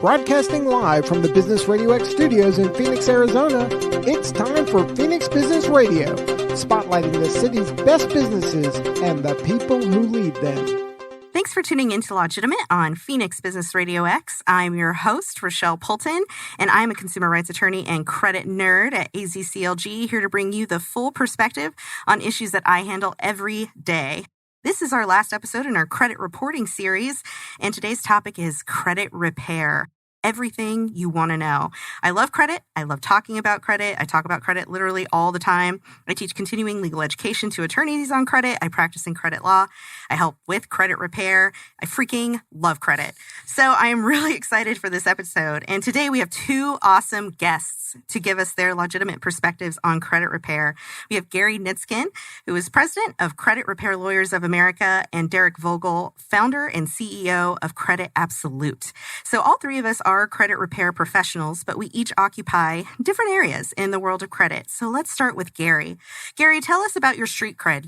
Broadcasting live from the Business RadioX studios in Phoenix, Arizona, it's time for Phoenix Business Radio, spotlighting the city's best businesses and the people who lead them. Thanks for tuning in to Legitimate on Phoenix Business RadioX. I'm your host, Rochelle Poulton, and I'm a consumer rights attorney and credit nerd at AZCLG, here to bring you the full perspective on issues that I handle every day. This is our last episode in our credit reporting series, and today's topic is credit repair. Everything you want to know. I love credit. I love talking about credit. I talk about credit literally all the time. I teach continuing legal education to attorneys on credit. I practice in credit law. I help with credit repair. I freaking love credit. So I am really excited for this episode. And today we have two awesome guests to give us their legitimate perspectives on credit repair. We have Gary Nitzkin, who is president of Credit Repair Lawyers of America, and Derick Vogel, founder and CEO of Credit Absolute. So all three of us are credit repair professionals, but we each occupy different areas in the world of credit. So let's start with Gary. Gary, tell us about your street cred.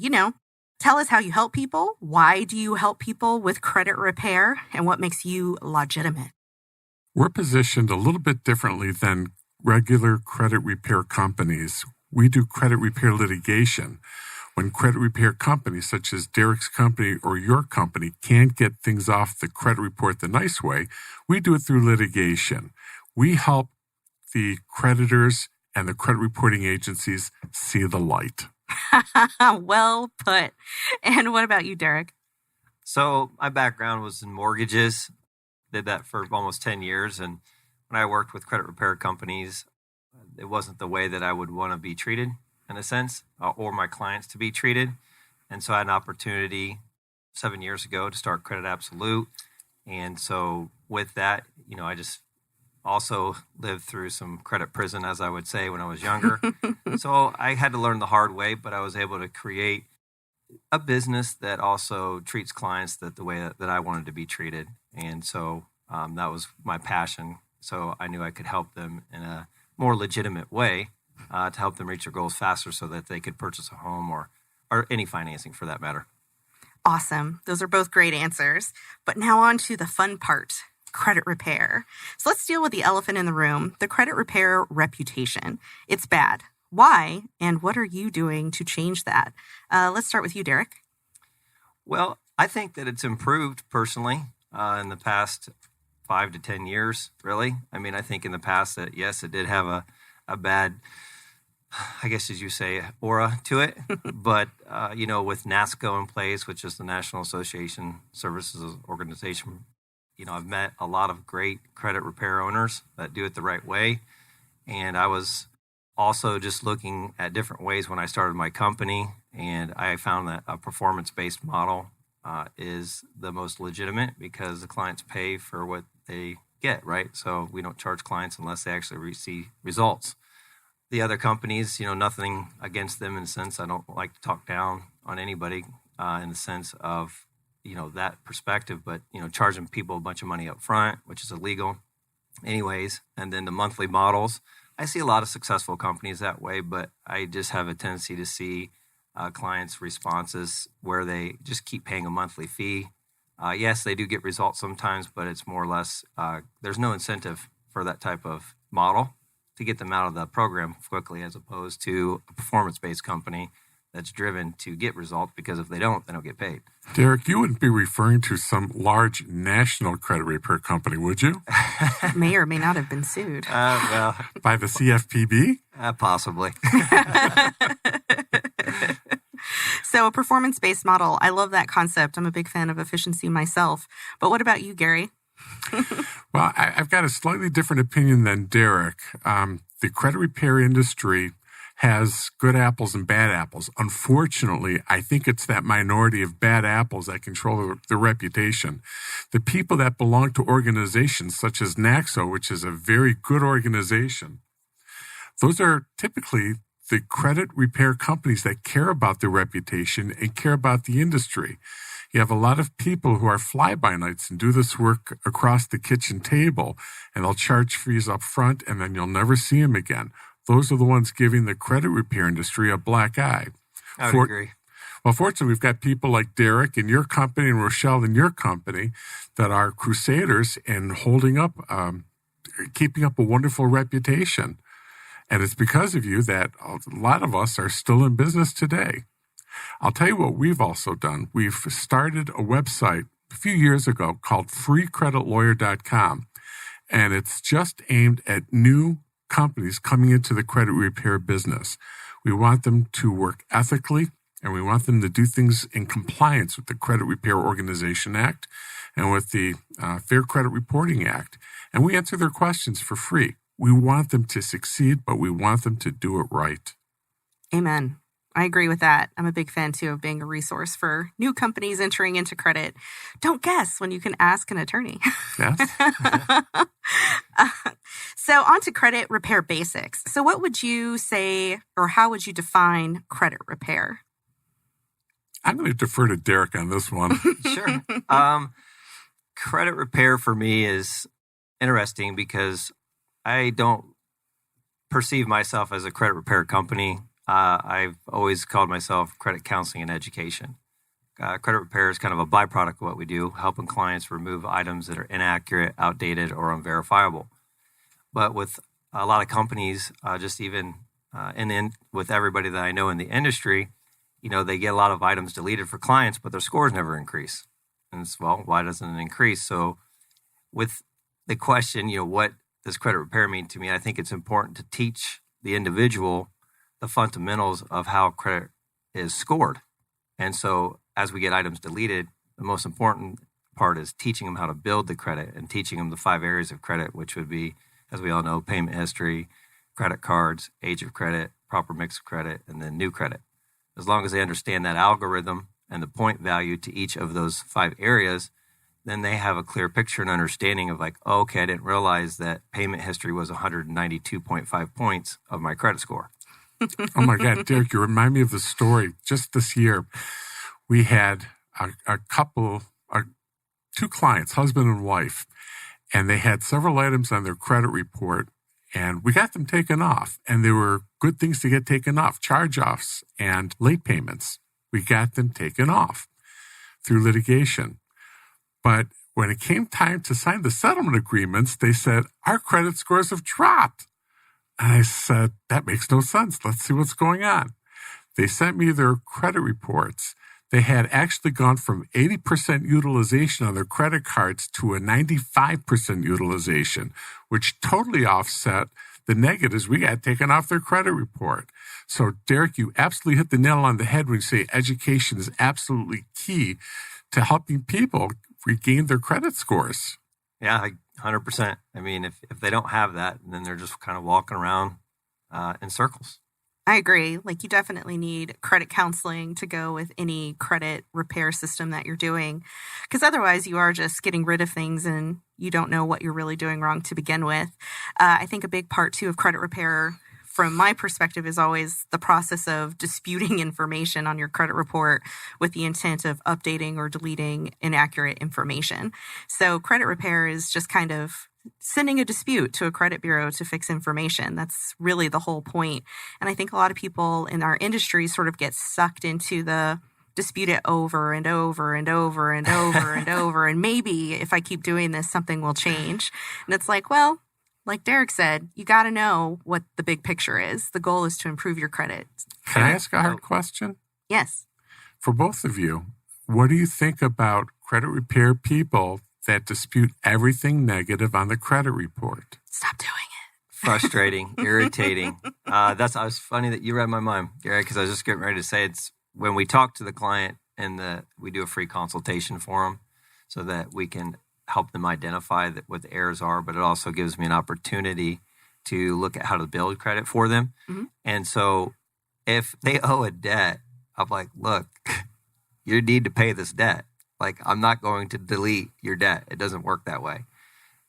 Tell us how you help people. Why do you help people with credit repair? And what makes you legitimate? We're positioned a little bit differently than regular credit repair companies. We do credit repair litigation. When credit repair companies such as Derick's company or your company can't get things off the credit report the nice way, we do it through litigation. We help the creditors and the credit reporting agencies see the light. Well put. And what about you, Derick? So my background was in mortgages. Did that for almost 10 years. And when I worked with credit repair companies, it wasn't the way that I would want to be treated, in a sense, or my clients to be treated. And so I had an opportunity 7 years ago to start Credit Absolute. And so with that, I just also lived through some credit prison, as I would say, when I was younger. So I had to learn the hard way, but I was able to create a business that also treats clients the way that I wanted to be treated. And so that was my passion. So I knew I could help them in a more legitimate way to help them reach their goals faster so that they could purchase a home or any financing for that matter. Awesome. Those are both great answers. But now on to the fun part, credit repair. So let's deal with the elephant in the room, the credit repair reputation. It's bad. Why? And what are you doing to change that? Let's start with you, Derick. Well, I think that it's improved personally in the past 5 to 10 years, really. I mean, I think in the past that, yes, it did have a bad, I guess as you say, aura to it. But, with NASCO in place, which is the National Association Services Organization, I've met a lot of great credit repair owners that do it the right way. And I was also just looking at different ways when I started my company. And I found that a performance-based model is the most legitimate because the clients pay for what they get, right? So we don't charge clients unless they actually see results. The other companies, nothing against them in the sense I don't like to talk down on anybody in the sense of, that perspective, but, charging people a bunch of money up front, which is illegal anyways. And then the monthly models, I see a lot of successful companies that way, but I just have a tendency to see clients' responses where they just keep paying a monthly fee. Yes, they do get results sometimes, but it's more or less, there's no incentive for that type of model to get them out of the program quickly, as opposed to a performance-based company that's driven to get results, because if they don't get paid. Derick, you wouldn't be referring to some large national credit repair company, would you? May or may not have been sued. By the CFPB? Possibly. So a performance-based model, I love that concept. I'm a big fan of efficiency myself. But what about you, Gary? Well, I've got a slightly different opinion than Derick. The credit repair industry has good apples and bad apples. Unfortunately, I think it's that minority of bad apples that control the reputation. The people that belong to organizations such as NACSO, which is a very good organization, those are typically the credit repair companies that care about their reputation and care about the industry. You have a lot of people who are fly-by-nights and do this work across the kitchen table, and they'll charge fees up front, and then you'll never see them again. Those are the ones giving the credit repair industry a black eye. I would agree. Well, fortunately, we've got people like Derick in your company and Rochelle in your company that are crusaders and holding up, keeping up a wonderful reputation. And it's because of you that a lot of us are still in business today. I'll tell you what we've also done. We've started a website a few years ago called freecreditlawyer.com, and it's just aimed at new companies coming into the credit repair business. We want them to work ethically, and we want them to do things in compliance with the Credit Repair Organization Act and with the Fair Credit Reporting Act. And we answer their questions for free. We want them to succeed, but we want them to do it right. Amen. I agree with that. I'm a big fan, too, of being a resource for new companies entering into credit. Don't guess when you can ask an attorney. Yes. So on to credit repair basics. So what would you say, or how would you define credit repair? I'm going to defer to Derick on this one. Sure. Credit repair for me is interesting because I don't perceive myself as a credit repair company. I've always called myself credit counseling and education. Credit repair is kind of a byproduct of what we do, helping clients remove items that are inaccurate, outdated, or unverifiable. But with a lot of companies, just even with everybody that I know in the industry, they get a lot of items deleted for clients, but their scores never increase. And it's, well, why doesn't it increase? So with the question, what does credit repair mean to me? I think it's important to teach the individual the fundamentals of how credit is scored. And so as we get items deleted, the most important part is teaching them how to build the credit and teaching them the 5 areas of credit, which would be, as we all know, payment history, credit cards, age of credit, proper mix of credit, and then new credit. As long as they understand that algorithm and the point value to each of those 5 areas, then they have a clear picture and understanding of like, oh, okay, I didn't realize that payment history was 192.5 points of my credit score. Oh my God, Derick, you remind me of the story. Just this year, we had a couple, 2 clients, husband and wife, and they had several items on their credit report, and we got them taken off. And there were good things to get taken off, charge-offs and late payments. We got them taken off through litigation. But when it came time to sign the settlement agreements, they said, our credit scores have dropped. And I said, that makes no sense. Let's see what's going on. They sent me their credit reports. They had actually gone from 80% utilization on their credit cards to a 95% utilization, which totally offset the negatives we got taken off their credit report. So, Derick, you absolutely hit the nail on the head when you say education is absolutely key to helping people regain their credit scores. Yeah, 100%. I mean, if they don't have that, then they're just kind of walking around in circles. I agree. Like, you definitely need credit counseling to go with any credit repair system that you're doing, because otherwise you are just getting rid of things and you don't know what you're really doing wrong to begin with. I think a big part, too, of credit repair, from my perspective, is always the process of disputing information on your credit report with the intent of updating or deleting inaccurate information. So credit repair is just kind of sending a dispute to a credit bureau to fix information. That's really the whole point. And I think a lot of people in our industry sort of get sucked into the dispute it over and over and over and over and over. And maybe if I keep doing this, something will change. And it's like, well, like Derick said, you got to know what the big picture is. The goal is to improve your credit. Can I ask a hard question? Yes. For both of you, what do you think about credit repair people that dispute everything negative on the credit report? Stop doing it. Frustrating, irritating. It's funny that you read my mind, Gary, because I was just getting ready to say it's when we talk to the client and we do a free consultation for them so that we can help them identify what the errors are, but it also gives me an opportunity to look at how to build credit for them. Mm-hmm. And so if they owe a debt, I'm like, look, you need to pay this debt. Like, I'm not going to delete your debt. It doesn't work that way.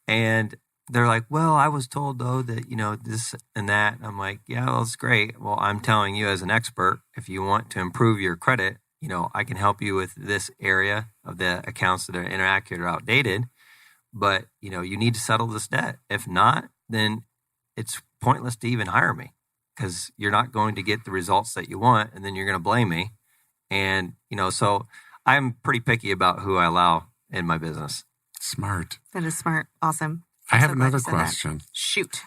And they're like, well, I was told, though, that, this and that. And I'm like, yeah, well, that's great. Well, I'm telling you as an expert, if you want to improve your credit, I can help you with this area of the accounts that are inaccurate or outdated. But, you need to settle this debt. If not, then it's pointless to even hire me because you're not going to get the results that you want. And then you're going to blame me. And, so I'm pretty picky about who I allow in my business. Smart. That is smart. Awesome. I have so glad another you said question. that. Shoot.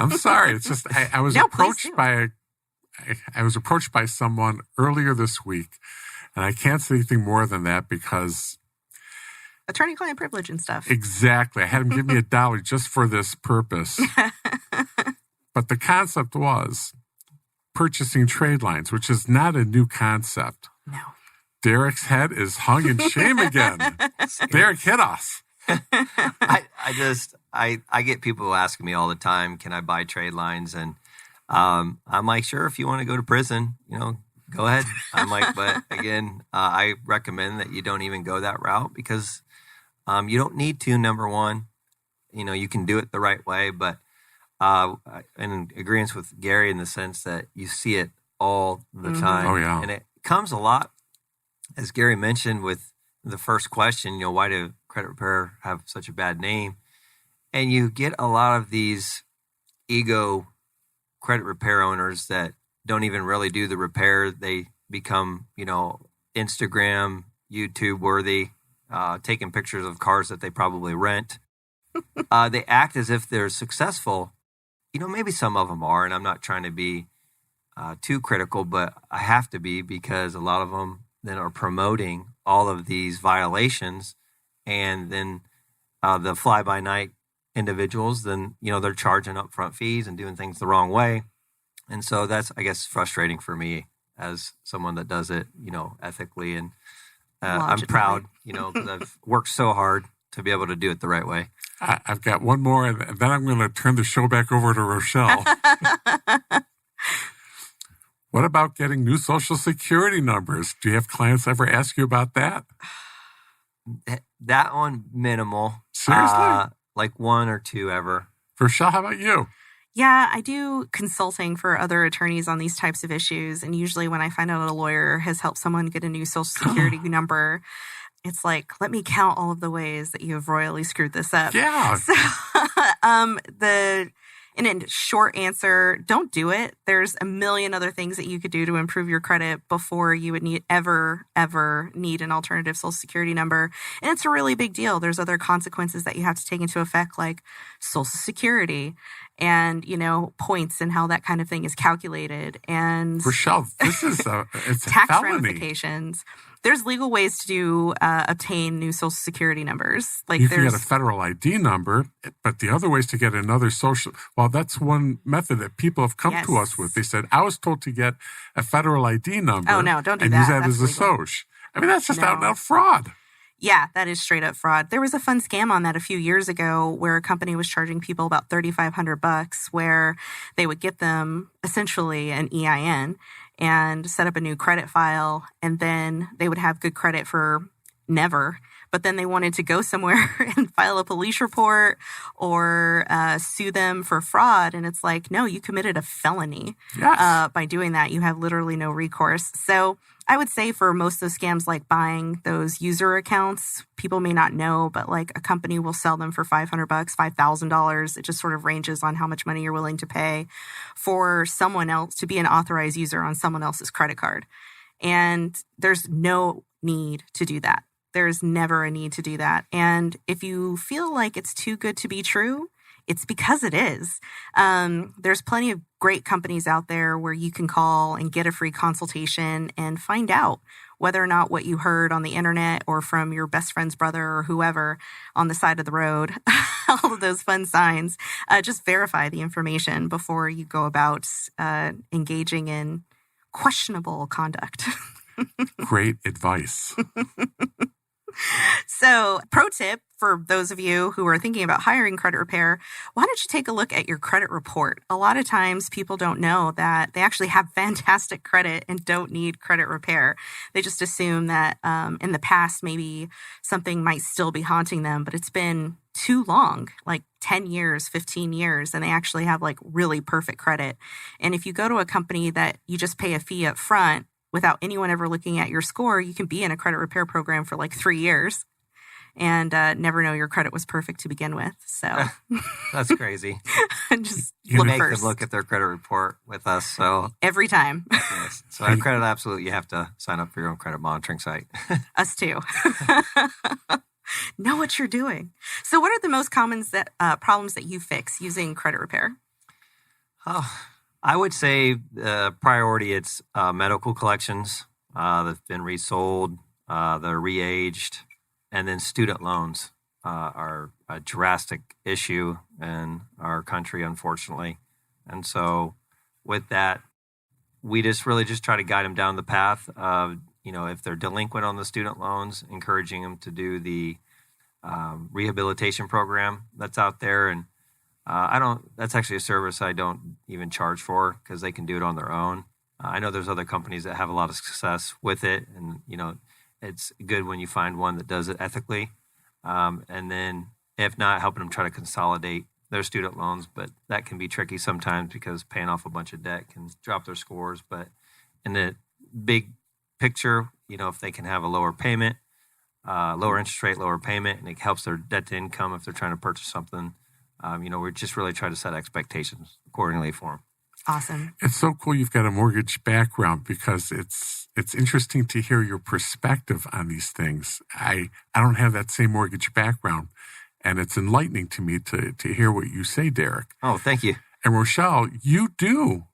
I'm sorry. It's just I was No, please approached do. I was approached by someone earlier this week, and I can't say anything more than that because Attorney-client privilege and stuff. exactly. I had him give me $1 just for this purpose. But the concept was purchasing trade lines, which is not a new concept. No. Derick's head is hung in shame again. Derick hit us. I get people asking me all the time, can I buy trade lines? And I'm like, sure, if you want to go to prison, go ahead. I'm like, but again, I recommend that you don't even go that route because you don't need to, number one. You can do it the right way, but in agreement with Gary in the sense that you see it all the time. Oh, yeah. And it comes a lot, as Gary mentioned with the first question, why do credit repair have such a bad name? And you get a lot of these ego credit repair owners that don't even really do the repair. They become, Instagram, YouTube worthy, taking pictures of cars that they probably rent. They act as if they're successful. Maybe some of them are, and I'm not trying to be too critical, but I have to be because a lot of them then are promoting all of these violations, and then the fly-by-night individuals, then, they're charging upfront fees and doing things the wrong way. And so that's, I guess, frustrating for me as someone that does it, ethically. And I'm proud, because I've worked so hard to be able to do it the right way. I've got one more, and then I'm going to turn the show back over to Rochelle. What about getting new Social Security numbers? Do you have clients ever ask you about that? That one, minimal. Seriously? Like 1 or 2 ever. Rochelle, how about you? Yeah, I do consulting for other attorneys on these types of issues. And usually when I find out a lawyer has helped someone get a new Social Security number, it's like, let me count all of the ways that you have royally screwed this up. Yeah. So, in a short answer, don't do it. There's a million other things that you could do to improve your credit before you would ever need an alternative Social Security number. And it's a really big deal. There's other consequences that you have to take into effect, like Social Security and, points and how that kind of thing is calculated. And Rochelle, this is it's a tax felony. ramifications. There's legal ways to obtain new Social Security numbers. Like you can get a federal ID number, but the other way is to get another social. Well, that's one method that people have come to us with. They said, I was told to get a federal ID number. Oh, no, don't do and that. use that That's as a legal. SOCH. I mean, that's just out and out fraud. Yeah, that is straight up fraud. There was a fun scam on that a few years ago where a company was charging people about $3,500 where they would get them essentially an EIN and set up a new credit file, and then they would have good credit for never. But then they wanted to go somewhere and file a police report or sue them for fraud. And it's like, no, you committed a felony. Yes. By doing that. You have literally no recourse. So I would say for most of those scams, like buying those user accounts, people may not know, but like a company will sell them for $500, $5,000. It just sort of ranges on how much money you're willing to pay for someone else to be an authorized user on someone else's credit card. And there's no need to do that. There's never a need to do that. And if you feel like it's too good to be true, it's because it is. There's plenty of great companies out there where you can call and get a free consultation and find out whether or not what you heard on the internet or from your best friend's brother or whoever on the side of the road, all of those fun signs, just verify the information before you go about engaging in questionable conduct. Great advice. So, pro tip for those of you who are thinking about hiring credit repair, why don't you take a look at your credit report? A lot of times people don't know that they actually have fantastic credit and don't need credit repair. They just assume that in the past, maybe something might still be haunting them, but it's been too long, like 10 years, 15 years, and they actually have like really perfect credit. And if you go to a company that you just pay a fee up front, without anyone ever looking at your score, you can be in a credit repair program for like 3 years and never know your credit was perfect to begin with. So That's crazy. just You look make first. them look at their credit report with us. So Every time. yes. So at Credit Absolute, you have to sign up for your own credit monitoring site. Us too. Know what you're doing. So what are the most common problems that you fix using credit repair? I would say priority, it's medical collections that have been resold, they're re-aged, and then student loans are a drastic issue in our country, unfortunately. And so with that, we just really just try to guide them down the path of, if they're delinquent on the student loans, encouraging them to do the rehabilitation program that's out there. And that's actually a service I don't even charge for because they can do it on their own. I know there's other companies that have a lot of success with it. And, it's good when you find one that does it ethically. And then if not, helping them try to consolidate their student loans. But that can be tricky sometimes because paying off a bunch of debt can drop their scores. But in the big picture, if they can have a lower payment, lower interest rate, lower payment, and it helps their debt to income if they're trying to purchase something, we just really try to set expectations accordingly for them. Awesome. It's so cool you've got a mortgage background because it's interesting to hear your perspective on these things. I don't have that same mortgage background, and it's enlightening to me to hear what you say, Derick. Oh, thank you. And Rochelle, you do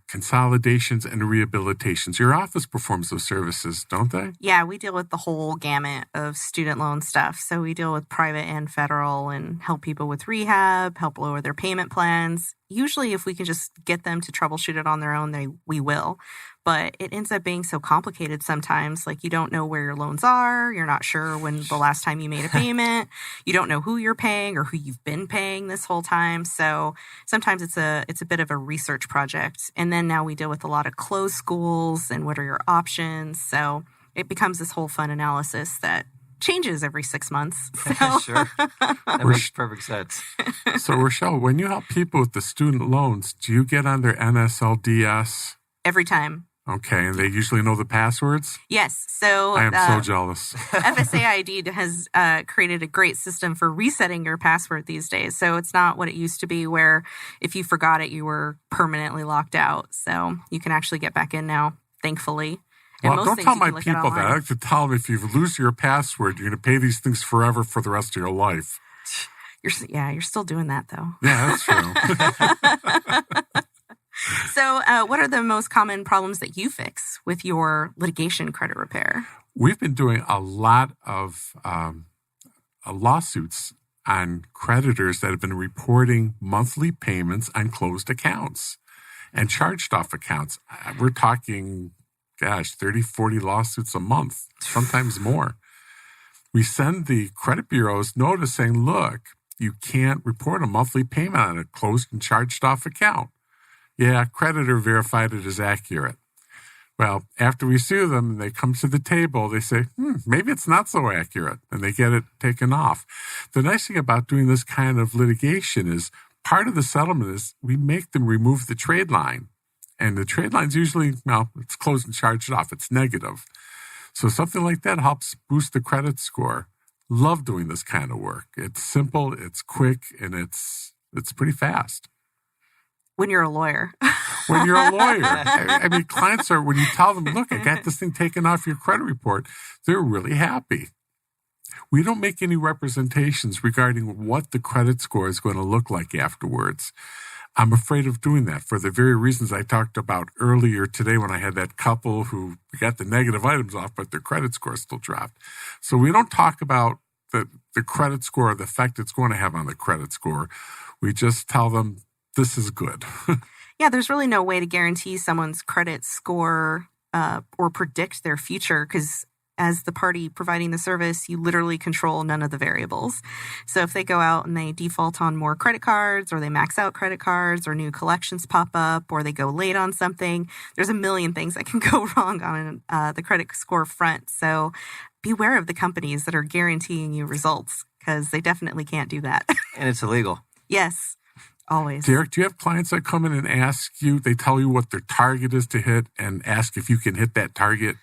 consolidations and rehabilitations. Your office performs those services, don't they? Yeah, we deal with the whole gamut of student loan stuff. So we deal with private and federal and help people with rehab, help lower their payment plans. Usually if we can just get them to troubleshoot it on their own, we will. But it ends up being so complicated sometimes. Like you don't know where your loans are. You're not sure when the last time you made a payment. You don't know who you're paying or who you've been paying this whole time. So sometimes it's a bit of a research project. And then now we deal with a lot of closed schools and what are your options. So it becomes this whole fun analysis that changes every 6 months. So. Sure. That makes perfect sense. So Rochelle, when you help people with the student loans, do you get on their NSLDS? Every time. Okay, and they usually know the passwords? Yes. So I am so jealous. FSAID has created a great system for resetting your password these days. So it's not what it used to be where if you forgot it, you were permanently locked out. So you can actually get back in now, thankfully. And Well, don't tell my people that. I like to tell them if you lose your password, you're going to pay these things forever for the rest of your life. You're still doing that, though. Yeah, that's true. So what are the most common problems that you fix with your litigation credit repair? We've been doing a lot of lawsuits on creditors that have been reporting monthly payments on closed accounts and charged off accounts. We're talking, 30, 40 lawsuits a month, sometimes more. We send the credit bureaus notice saying, look, you can't report a monthly payment on a closed and charged off account. Yeah, creditor verified it as accurate. Well, after we sue them and they come to the table, they say, maybe it's not so accurate, and they get it taken off. The nice thing about doing this kind of litigation is part of the settlement is we make them remove the trade line. And the trade line's usually, it's closed and charged off. It's negative. So something like that helps boost the credit score. Love doing this kind of work. It's simple, it's quick, and it's pretty fast. When you're a lawyer. When you're a lawyer. I mean, clients are, when you tell them, look, I got this thing taken off your credit report, they're really happy. We don't make any representations regarding what the credit score is going to look like afterwards. I'm afraid of doing that for the very reasons I talked about earlier today when I had that couple who got the negative items off, but their credit score still dropped. So we don't talk about the credit score, the effect it's going to have on the credit score. We just tell them, this is good. Yeah, there's really no way to guarantee someone's credit score or predict their future because as the party providing the service, you literally control none of the variables. So if they go out and they default on more credit cards or they max out credit cards or new collections pop up or they go late on something, there's a million things that can go wrong on the credit score front. So beware of the companies that are guaranteeing you results because they definitely can't do that. And it's illegal. Yes. Always. Derick, do you have clients that come in and ask you, they tell you what their target is to hit and ask if you can hit that target?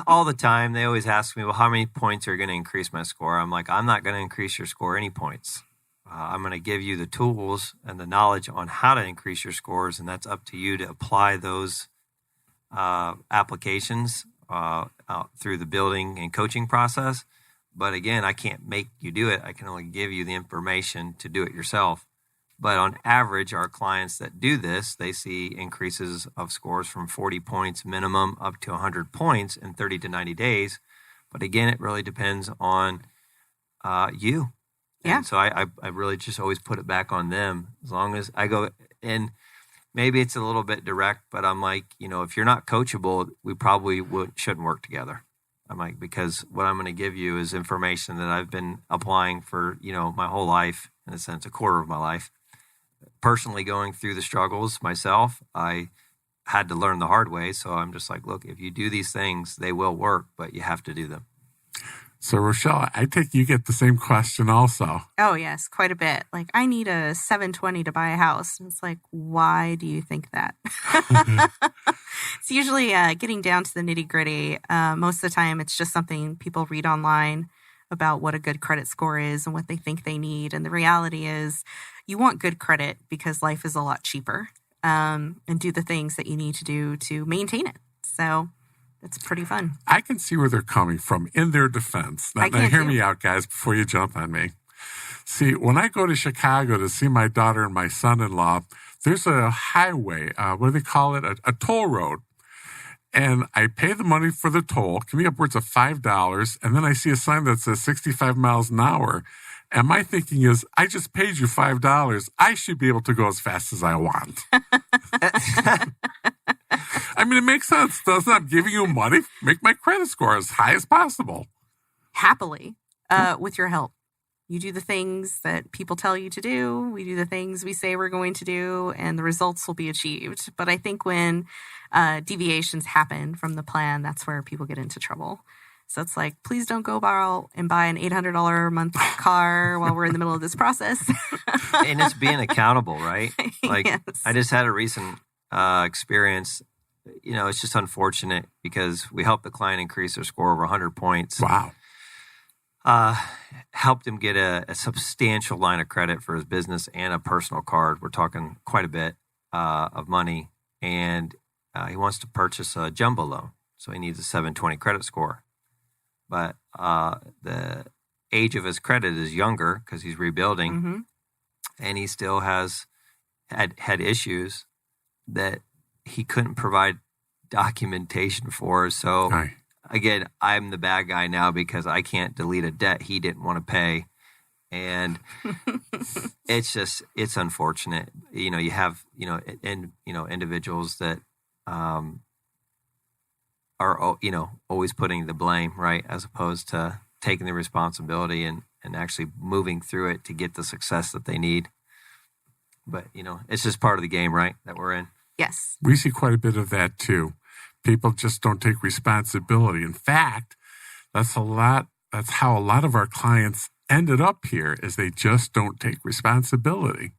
All the time. They always ask me, well, how many points are going to increase my score? I'm like, I'm not going to increase your score any points. I'm going to give you the tools and the knowledge on how to increase your scores, and that's up to you to apply those applications through the building and coaching process. But again, I can't make you do it. I can only give you the information to do it yourself. But on average, our clients that do this, they see increases of scores from 40 points minimum up to 100 points in 30 to 90 days. But again, it really depends on you. Yeah. And so I really just always put it back on them. As long as I go, and maybe it's a little bit direct, but I'm like, if you're not coachable, we probably shouldn't work together. I'm like, because what I'm going to give you is information that I've been applying for, my whole life, in a sense, a quarter of my life. Personally going through the struggles myself, I had to learn the hard way. So I'm just like, look, if you do these things, they will work, but you have to do them. So, Rochelle, I take you get the same question also. Oh, yes, quite a bit. Like, I need a 720 to buy a house. And it's like, why do you think that? It's usually getting down to the nitty gritty. Most of the time, it's just something people read online about what a good credit score is and what they think they need. And the reality is you want good credit because life is a lot cheaper, and do the things that you need to do to maintain it. So it's pretty fun. I can see where they're coming from in their defense. Now hear me out, guys, before you jump on me. See, when I go to Chicago to see my daughter and my son-in-law, there's a highway, what do they call it? A toll road. And I pay the money for the toll, can be upwards of $5, and then I see a sign that says 65 miles an hour. And my thinking is, I just paid you $5. I should be able to go as fast as I want. I mean, it makes sense, doesn't it? I'm giving you money, make my credit score as high as possible. Happily, with your help. You do the things that people tell you to do. We do the things we say we're going to do, and the results will be achieved. But I think when deviations happen from the plan, that's where people get into trouble. So it's like, please don't go borrow and buy an $800 a month car while we're in the middle of this process. And it's being accountable, right? Like, yes. I just had a recent experience. It's just unfortunate because we helped the client increase their score over 100 points. Wow. Helped him get a substantial line of credit for his business and a personal card. We're talking quite a bit of money. And he wants to purchase a jumbo loan. So he needs a 720 credit score. But the age of his credit is younger because he's rebuilding. Mm-hmm. And he still had issues that he couldn't provide documentation for. So again, I'm the bad guy now because I can't delete a debt he didn't want to pay. And it's unfortunate. You have, individuals that are, always putting the blame, right? As opposed to taking the responsibility and actually moving through it to get the success that they need. But, it's just part of the game, right? That we're in. Yes. We see quite a bit of that too. People just don't take responsibility. In fact, that's how a lot of our clients ended up here, is they just don't take responsibility.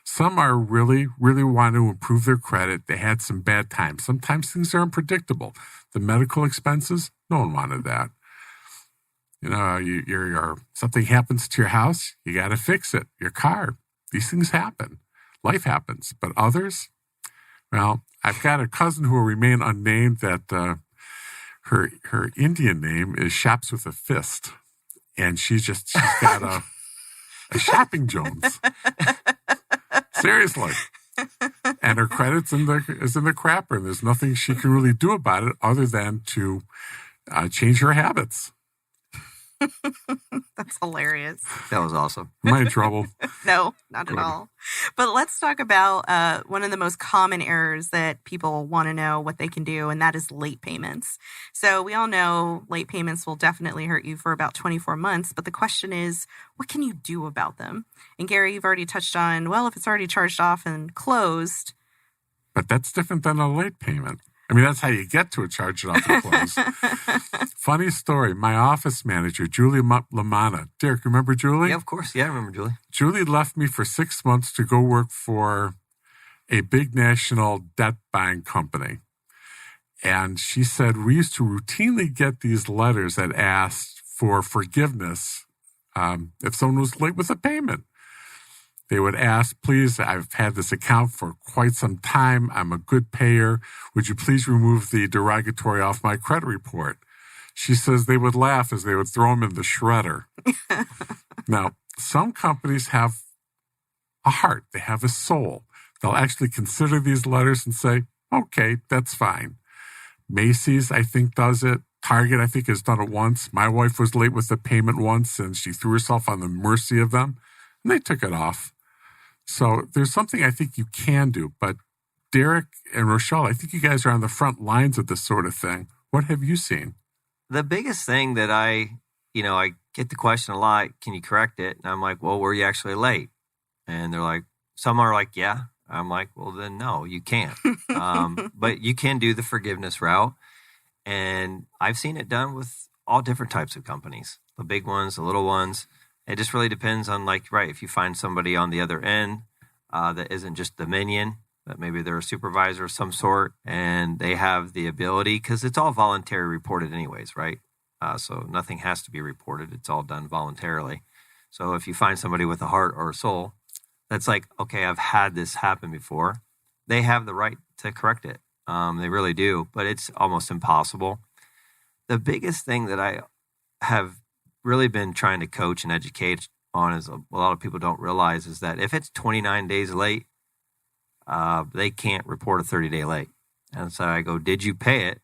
Some are really, really want to improve their credit. They had some bad times. Sometimes things are unpredictable. The medical expenses, no one wanted that. You're something happens to your house, you got to fix it. Your car, these things happen. Life happens. But others, well, I've got a cousin who will remain unnamed that her Indian name is Shops with a Fist. And she's got a shopping Jones. Seriously. And her credit's is in the crapper, and there's nothing she can really do about it other than to change her habits. That's hilarious. That was awesome. Am I in trouble? No, not at all. But let's talk about one of the most common errors that people want to know what they can do, and that is late payments. So we all know late payments will definitely hurt you for about 24 months, but the question is, what can you do about them? And Gary, you've already touched on, well, if it's already charged off and closed. But that's different than a late payment. I mean, that's how you get to a charge it off and close. Funny story. My office manager, Julie Lamanna. Derick, remember Julie? Yeah, of course. Yeah, I remember Julie. Julie left me for 6 months to go work for a big national debt buying company. And she said, we used to routinely get these letters that asked for forgiveness if someone was late with a payment. They would ask, please, I've had this account for quite some time. I'm a good payer. Would you please remove the derogatory off my credit report? She says they would laugh as they would throw them in the shredder. Now, some companies have a heart. They have a soul. They'll actually consider these letters and say, okay, that's fine. Macy's, I think, does it. Target, I think, has done it once. My wife was late with a payment once, and she threw herself on the mercy of them, and they took it off. So there's something I think you can do. But Derick and Rochelle, I think you guys are on the front lines of this sort of thing. What have you seen? The biggest thing that I get the question a lot, can you correct it? And I'm like, well, were you actually late? And they're like, some are like, yeah. I'm like, well, then no, you can't. But you can do the forgiveness route. And I've seen it done with all different types of companies, the big ones, the little ones. It just really depends on, like, right, if you find somebody on the other end that isn't just the minion, that maybe they're a supervisor of some sort and they have the ability, because it's all voluntary reported anyways, right? So nothing has to be reported. It's all done voluntarily. So if you find somebody with a heart or a soul that's like, okay, I've had this happen before, they have the right to correct it. They really do, but it's almost impossible. The biggest thing that I have really been trying to coach and educate on, is a lot of people don't realize, is that if it's 29 days late, they can't report a 30-day late. And so I go, did you pay it?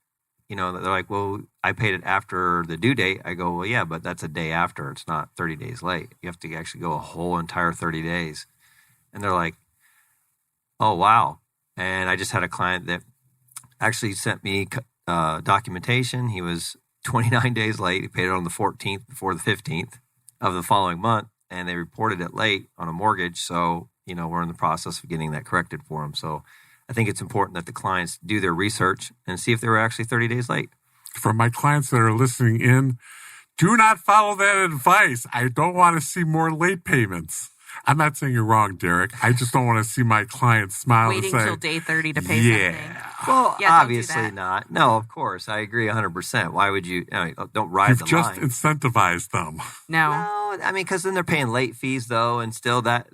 They're like, well, I paid it after the due date. I go, well, yeah, but that's a day after. It's not 30 days late. You have to actually go a whole entire 30 days. And they're like, oh, wow. And I just had a client that actually sent me documentation. He was 29 days late. He paid it on the 14th before the 15th of the following month, and they reported it late on a mortgage. So, we're in the process of getting that corrected for him. So I think it's important that the clients do their research and see if they were actually 30 days late. For my clients that are listening in, do not follow that advice. I don't want to see more late payments. I'm not saying you're wrong, Derick. I just don't want to see my clients smile and say, waiting till day 30 to pay something. Well, yeah, obviously not. No, of course. I agree 100%. Why would you don't ride You've the just line. incentivized them. No, I mean, because then they're paying late fees, though, and still that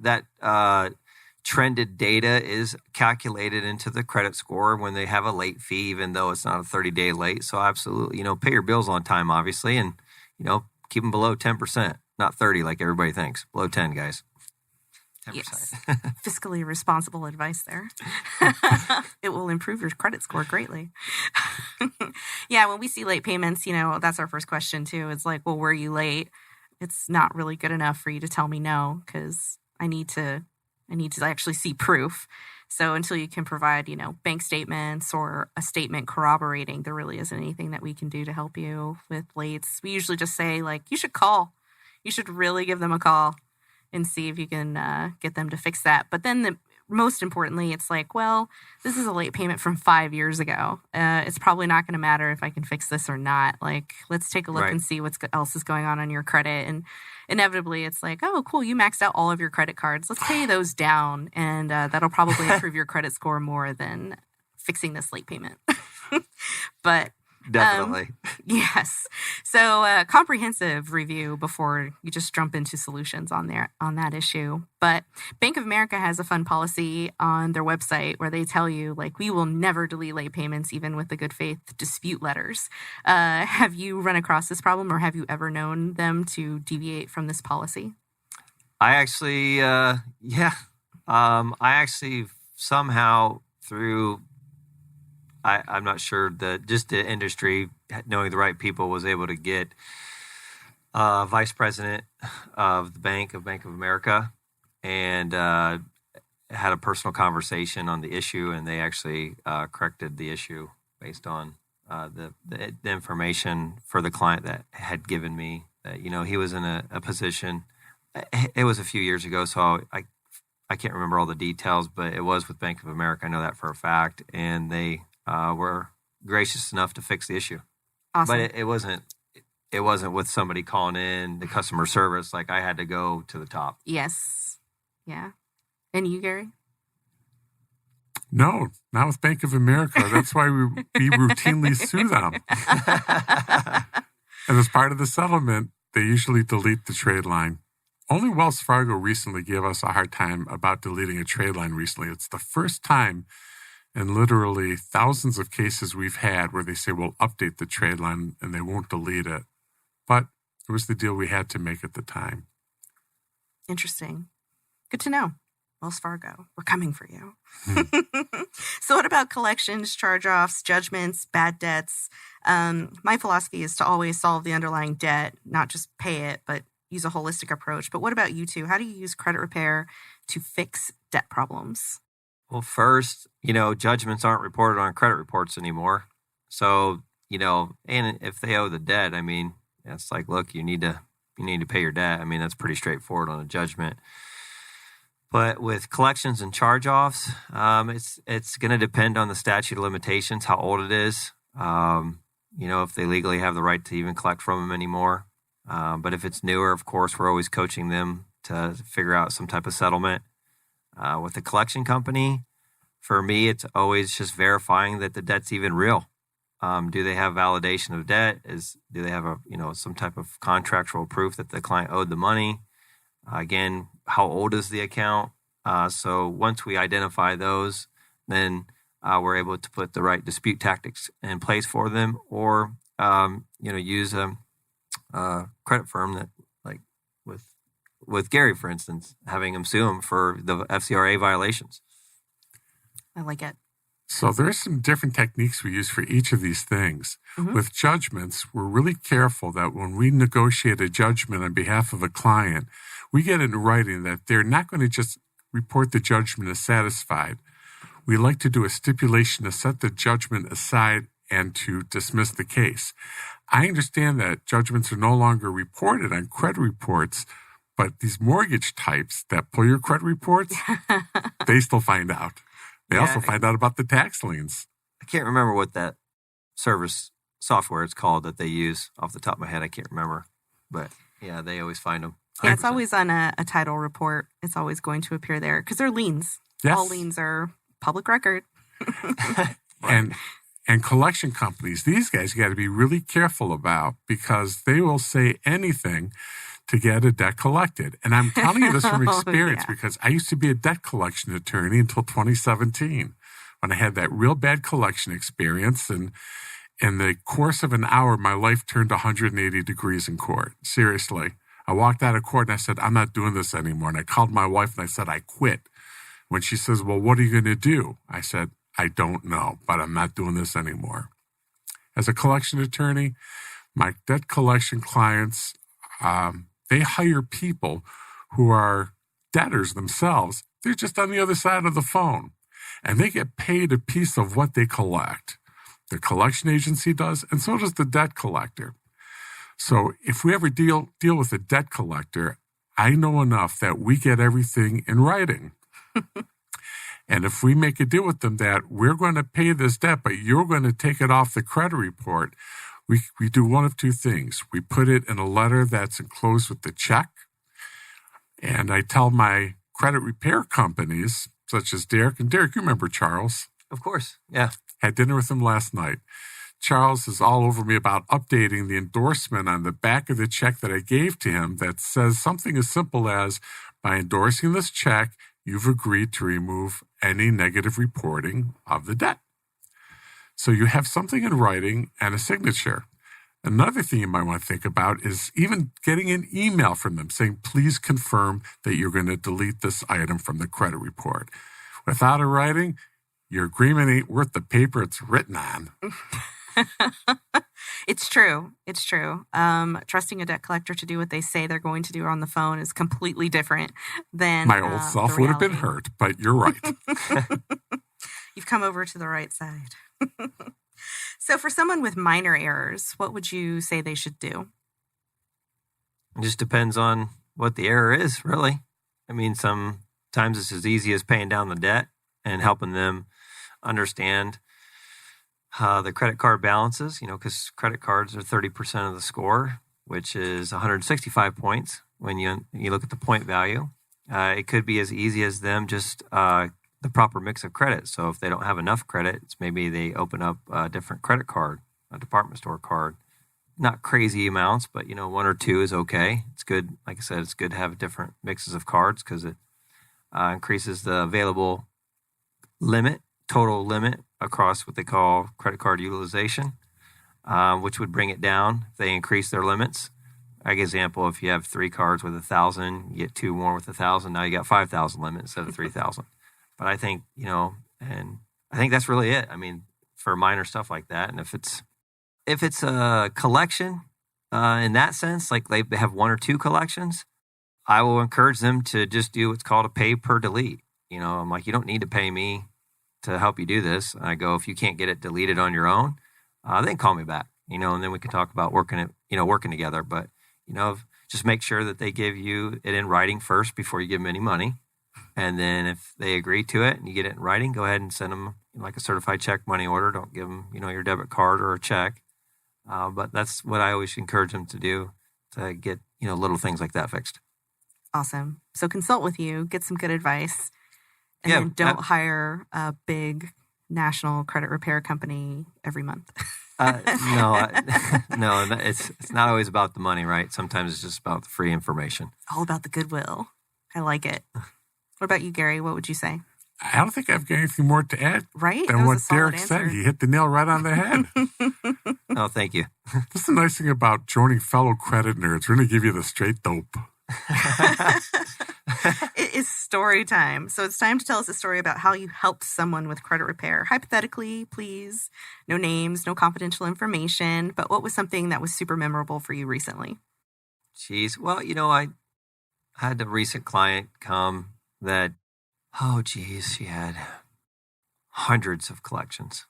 trended data is calculated into the credit score when they have a late fee, even though it's not a 30-day late. So absolutely, pay your bills on time, obviously, and, keep them below 10%, not 30 like everybody thinks. Below 10, guys. 10%. Yes. Fiscally responsible advice there. It will improve your credit score greatly. Yeah, when we see late payments, that's our first question too. It's like, well, were you late? It's not really good enough for you to tell me no, because I need to actually see proof. So until you can provide, bank statements or a statement corroborating, there really isn't anything that we can do to help you with lates. We usually just say, like, you should call. You should really give them a call and see if you can get them to fix that. But then most importantly, it's like, well, this is a late payment from 5 years ago. It's probably not going to matter if I can fix this or not. Like, let's take a look and see what else is going on your credit. And inevitably, it's like, oh, cool, you maxed out all of your credit cards. Let's pay those down. And that'll probably improve your credit score more than fixing this late payment. But definitely. Yes. So comprehensive review before you just jump into solutions on that issue. But Bank of America has a fun policy on their website where they tell you, like, we will never delay late payments, even with the good faith dispute letters. Have you run across this problem, or have you ever known them to deviate from this policy? I actually, I actually somehow through, I'm not sure, just the industry, knowing the right people, was able to get vice president of the Bank of America, and had a personal conversation on the issue, and they actually corrected the issue based on the information for the client that had given me. He was in a position. It was a few years ago, so I can't remember all the details, but it was with Bank of America. I know that for a fact, and they were gracious enough to fix the issue. Awesome. But it wasn't with somebody calling in the customer service. Like, I had to go to the top. Yes. Yeah. And you, Gary? No, not with Bank of America. That's why we routinely sue them. And as part of the settlement, they usually delete the trade line. Only Wells Fargo recently gave us a hard time about deleting a trade line recently. It's the first time in literally thousands of cases we've had where they say, we'll update the trade line and they won't delete it. But it was the deal we had to make at the time. Interesting. Good to know. Wells Fargo, we're coming for you. So what about collections, charge-offs, judgments, bad debts? My philosophy is to always solve the underlying debt, not just pay it, but use a holistic approach. But what about you two? How do you use credit repair to fix debt problems? Well, first, judgments aren't reported on credit reports anymore. So, and if they owe the debt, it's like, look, you need to pay your debt. That's pretty straightforward on a judgment. But with collections and charge-offs, it's going to depend on the statute of limitations, how old it is. If they legally have the right to even collect from them anymore. But if it's newer, of course, we're always coaching them to figure out some type of settlement. With the collection company, for me, it's always just verifying that the debt's even real. Do they have validation of debt? Do they have some type of contractual proof that the client owed the money? Again, how old is the account? So once we identify those, then we're able to put the right dispute tactics in place for them, or use a credit firm that, like with Gary, for instance, having him sue him for the FCRA violations. I like it. So there are some different techniques we use for each of these things. Mm-hmm. With judgments, we're really careful that when we negotiate a judgment on behalf of a client, we get in writing that they're not going to just report the judgment as satisfied. We like to do a stipulation to set the judgment aside and to dismiss the case. I understand that judgments are no longer reported on credit reports, but these mortgage types that pull your credit reports, they still find out. They also find out about the tax liens. I can't remember what that service software is called that they use off the top of my head. I can't remember. But yeah, they always find them. 100%. Yeah, it's always on a title report. It's always going to appear there because they're liens. Yes. All liens are public record. And collection companies, these guys you got to be really careful about because they will say anything to get a debt collected. And I'm telling you this from experience because I used to be a debt collection attorney until 2017 when I had that real bad collection experience. And in the course of an hour, my life turned 180 degrees in court. Seriously. I walked out of court and I said, I'm not doing this anymore. And I called my wife and I said, I quit. When she says, well, what are you going to do? I said, I don't know, but I'm not doing this anymore. As a collection attorney, my debt collection clients, they hire people who are debtors themselves. They're just on the other side of the phone. And they get paid a piece of what they collect. The collection agency does, and so does the debt collector. So if we ever deal with a debt collector, I know enough that we get everything in writing. And if we make a deal with them that we're going to pay this debt, but you're going to take it off the credit report, we do one of two things. We put it in a letter that's enclosed with the check. And I tell my credit repair companies, such as Derick, and Derick, you remember Charles? Of course, yeah. Had dinner with him last night. Charles is all over me about updating the endorsement on the back of the check that I gave to him that says something as simple as, by endorsing this check, you've agreed to remove any negative reporting of the debt. So you have something in writing and a signature. Another thing you might want to think about is even getting an email from them saying, please confirm that you're going to delete this item from the credit report. Without a writing, your agreement ain't worth the paper it's written on. It's true. It's true. Trusting a debt collector to do what they say they're going to do on the phone is completely different than my old self would have been hurt, but you're right. You've come over to the right side. So for someone with minor errors, what would you say they should do? It just depends on what the error is, really. Sometimes it's as easy as paying down the debt and helping them understand the credit card balances, because credit cards are 30% of the score, which is 165 points when you look at the point value. It could be as easy as them just the proper mix of credit. So if they don't have enough credit, it's maybe they open up a different credit card, a department store card. Not crazy amounts, but 1 or 2 is okay. It's good. Like I said, it's good to have different mixes of cards because it increases the available limit, total limit across what they call credit card utilization, which would bring it down if they increase their limits. Like example, if you have 3 cards with 1,000, you get 2 more with 1,000. Now you got 5,000 limit instead of 3,000. But I think and I think that's really it. I mean, for minor stuff like that, and if it's a collection in that sense, like they have 1 or 2 collections, I will encourage them to just do what's called a pay per delete. I'm like, you don't need to pay me to help you do this. And I go, if you can't get it deleted on your own, then call me back, and then we can talk about working together. But, just make sure that they give you it in writing first before you give them any money. And then if they agree to it and you get it in writing, go ahead and send them like a certified check money order. Don't give them, your debit card or a check. But that's what I always encourage them to do, to get, little things like that fixed. Awesome. So consult with you, get some good advice, and then don't hire a big national credit repair company every month. No, it's not always about the money, right? Sometimes it's just about the free information. All about the goodwill. I like it. What about you, Gary? What would you say? I don't think I've got anything more to add That than what was a solid Derick answer. said. He hit the nail right on the head. Oh, thank you. That's the nice thing about joining fellow credit nerds. We're going to give you the straight dope. It is story time. So it's time to tell us a story about how you helped someone with credit repair. Hypothetically, please. No names, no confidential information. But what was something that was super memorable for you recently? Jeez. Well, I had a recent client come that, she had hundreds of collections.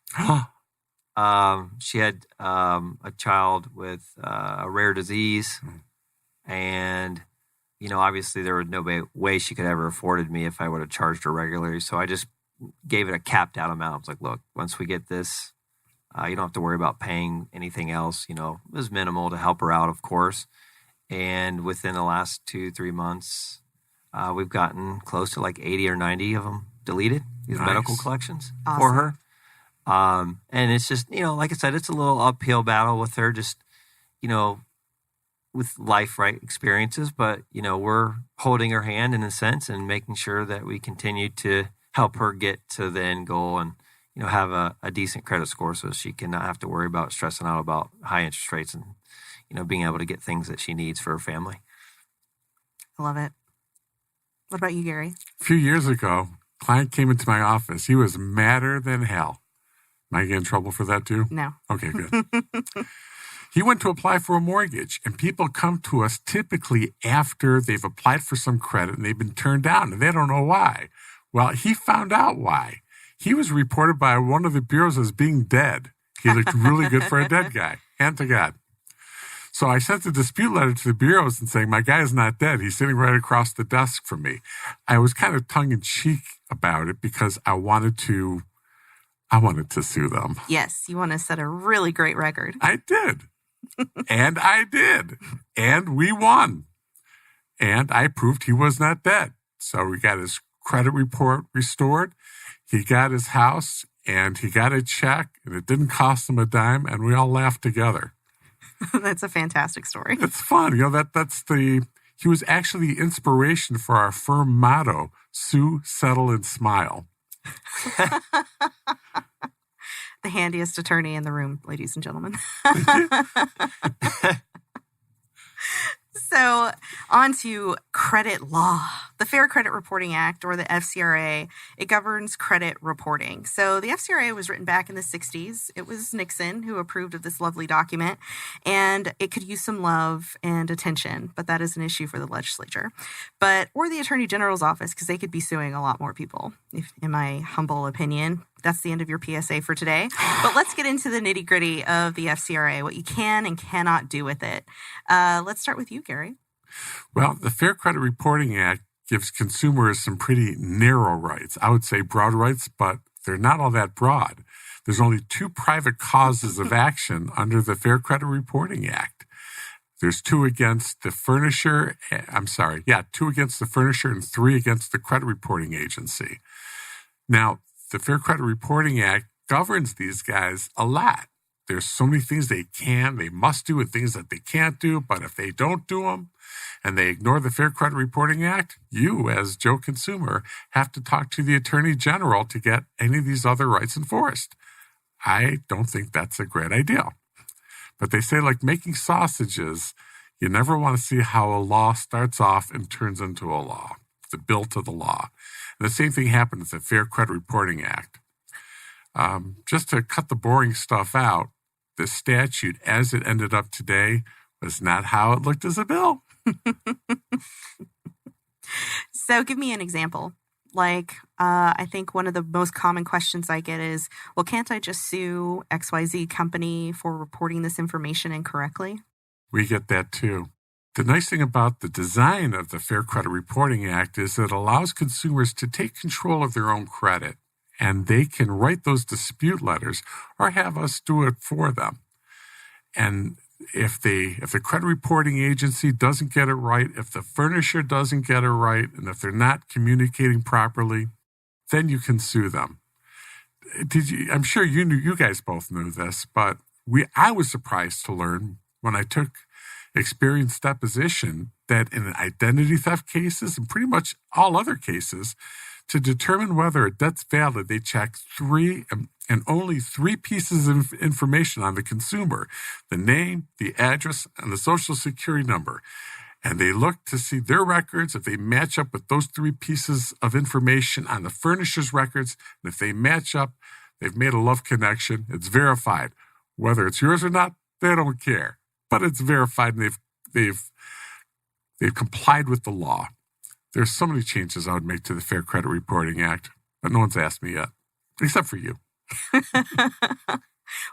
She had a child with a rare disease, and obviously there was no way she could ever afforded me if I would have charged her regularly. So I just gave it a capped out amount. I was like, look, once we get this, you don't have to worry about paying anything else. It was minimal to help her out, of course. And within the last 2-3 months, we've gotten close to like 80 or 90 of them deleted, these medical collections for her. And it's just, like I said, it's a little uphill battle with her, just, with life, right, experiences. But, we're holding her hand in a sense and making sure that we continue to help her get to the end goal and, have a decent credit score so she can not have to worry about stressing out about high interest rates and, being able to get things that she needs for her family. I love it. What about you, Gary? A few years ago, a client came into my office. He was madder than hell. Am I getting in trouble for that too? No. Okay, good. He went to apply for a mortgage, and people come to us typically after they've applied for some credit and they've been turned down, and they don't know why. Well, he found out why. He was reported by one of the bureaus as being dead. He looked really good for a dead guy. Hand to God. So I sent a dispute letter to the bureaus and saying, my guy is not dead. He's sitting right across the desk from me. I was kind of tongue-in-cheek about it because I wanted to sue them. Yes, you want to set a really great record. I did. And I did. And we won. And I proved he was not dead. So we got his credit report restored. He got his house, and he got a check, and it didn't cost him a dime, and we all laughed together. That's a fantastic story. It's fun. He was actually the inspiration for our firm motto, sue, settle, and smile. The handiest attorney in the room, ladies and gentlemen. So on to credit law. The Fair Credit Reporting Act, or the FCRA, it governs credit reporting. So the FCRA was written back in the 60s. It was Nixon who approved of this lovely document, and it could use some love and attention, but that is an issue for the legislature. Or the Attorney General's office, because they could be suing a lot more people, in my humble opinion. That's the end of your PSA for today. But let's get into the nitty-gritty of the FCRA, what you can and cannot do with it. Let's start with you, Gary. Well, the Fair Credit Reporting Act gives consumers some pretty narrow rights. I would say broad rights, but they're not all that broad. There's only 2 private causes of action under the Fair Credit Reporting Act. There's 2 against the furnisher. 2 against the furnisher and 3 against the credit reporting agency. Now, the Fair Credit Reporting Act governs these guys a lot. There's so many things they must do, and things that they can't do. But if they don't do them and they ignore the Fair Credit Reporting Act, you, as Joe Consumer, have to talk to the Attorney General to get any of these other rights enforced. I don't think that's a great idea. But they say, like making sausages, you never want to see how a law starts off and turns into a law. It's a bill to the law. And the same thing happened with the Fair Credit Reporting Act. Just to cut the boring stuff out, the statute as it ended up today was not how it looked as a bill. So give me an example. Like, I think one of the most common questions I get is, well, can't I just sue XYZ company for reporting this information incorrectly? We get that too. The nice thing about the design of the Fair Credit Reporting Act is it allows consumers to take control of their own credit, and they can write those dispute letters or have us do it for them. And if the credit reporting agency doesn't get it right, if the furnisher doesn't get it right, and if they're not communicating properly, then you can sue them. I'm sure you guys both knew this, but I was surprised to learn when I took experience deposition that in identity theft cases and pretty much all other cases, to determine whether a debt's valid, they check 3 and only 3 pieces of information on the consumer: the name, the address, and the social security number. And they look to see their records, if they match up with those 3 pieces of information on the furnisher's records. And if they match up, they've made a love connection. It's verified. Whether it's yours or not, they don't care. But it's verified, and they've complied with the law. There's so many changes I would make to the Fair Credit Reporting Act, but no one's asked me yet, except for you.